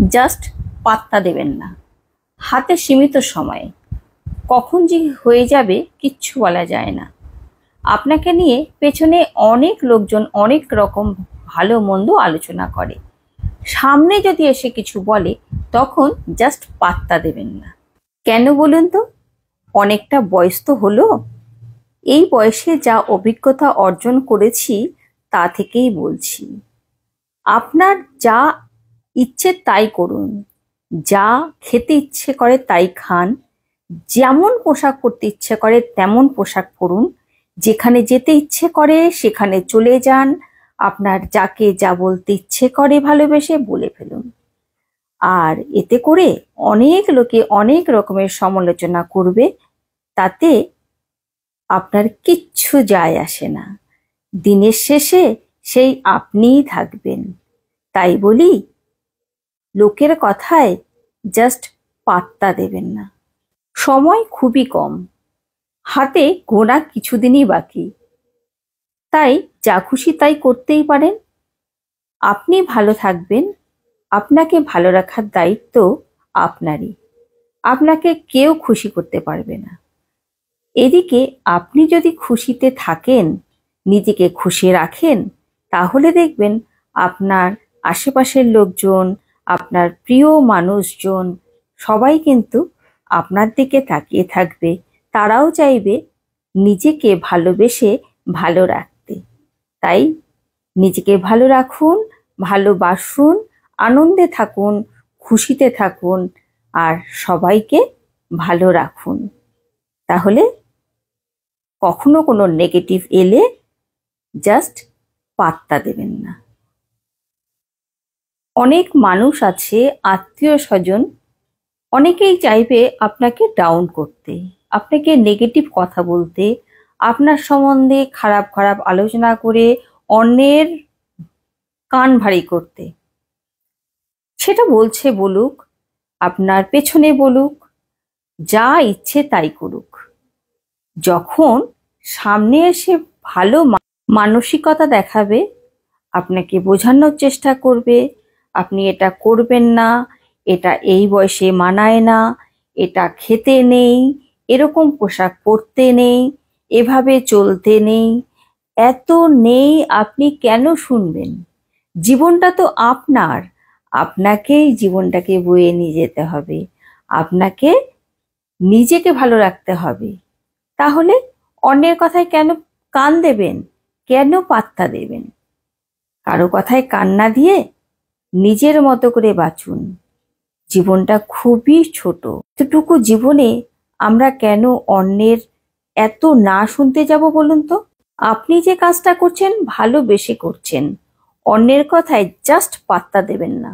Just পাত্তা দেবেন না। হাতে সীমিত সময়, কখন যে হয়ে যাবে কিচ্ছু বলা যায় না। আপনাকে নিয়ে পেছনে অনেক লোকজন অনেক রকম ভালো মন্দ আলোচনা করে, সামনে যদি এসে কিছু বলে তখন জাস্ট পাত্তা দেবেন না। কেন বলুন তো? অনেকটা বয়স তো হলো, এই বয়সে যা অভিজ্ঞতা অর্জন করেছি তা থেকেই বলছি। আপনার যা ইচ্ছে তাই করুন, যা খেতে ইচ্ছে করে তাই খান, যেমন পোশাক পরতে ইচ্ছে করে তেমন পোশাক পরুন, যেখানে যেতে ইচ্ছে করে সেখানে চলে যান, আপনার যাকে যা বলতে ইচ্ছে করে ভালোবেসে বলে ফেলুন। আর এতে করে অনেক লোকে অনেক রকমের সমালোচনা করবে, তাতে আপনার কিচ্ছু যায় আসে না। দিনের শেষে সেই আপনিই থাকবেন। তাই বলি, লোকের কথায় জাস্ট পাত্তা দেবেন না। সময় খুবই কম, হাতে গোনা কিছুদিনই বাকি, তাই যা খুশি তাই করতেই পারেন। আপনি ভালো থাকবেন, আপনাকে ভালো রাখার দায়িত্ব আপনারই। আপনাকে কেউ খুশি করতে পারবে না। এদিকে আপনি যদি খুশিতে থাকেন, নিজেকে খুশি রাখেন, তাহলে দেখবেন আপনার আশেপাশের লোকজন, আপনার প্রিয় মানুষজন সবাই কিন্তু আপনার দিকে তাকিয়ে থাকবে। তারাও চাইবে নিজেকে ভালোবেসে ভালো রাখতে। তাই নিজেকে ভালো রাখুন, ভালোবাসুন, আনন্দে থাকুন, খুশিতে থাকুন, আর সবাইকে ভালো রাখুন। তাহলে কখনো কোনো নেগেটিভ এলে জাস্ট পাত্তা দেবেন না। অনেক মানুষ আছে, আত্মীয় স্বজন, অনেকেই চাইবে আপনাকে ডাউন করতে, আপনাকে নেগেটিভ কথা বলতে, আপনার সম্বন্ধে খারাপ খারাপ আলোচনা করে অন্যের কান ভারী করতে। সেটা বলছে বলুক, আপনার পেছনে বলুক, যা ইচ্ছে তাই করুক। যখন সামনে এসে ভালো মানসিকতা দেখাবে, আপনাকে বোঝানোর চেষ্টা করবে, আপনি এটা করবেন না, এটা এই বয়সে মানায় না, এটা খেতে নেই, এরকম পোশাক পরতে নেই, এভাবে চলতে নেই, এত নেই, আপনি কেন শুনবেন? জীবনটা তো আপনার, আপনাকেই জীবনটাকে বয়ে নিয়ে যেতে হবে, আপনাকে নিজেকে ভালো রাখতে হবে। তাহলে অন্যের কথায় কেন কান দেবেন, কেন পাত্তা দেবেন? কারো কথায় কান না দিয়ে নিজের মতো করে বাঁচুন। জীবনটা খুবই ছোট, এতটুকু জীবনে আমরা কেন অন্যের এত না শুনতে যাব বলুন তো? আপনি যে কাজটা করছেন ভালোবেসে করছেন, অন্যের কথায় জাস্ট পাত্তা দেবেন না।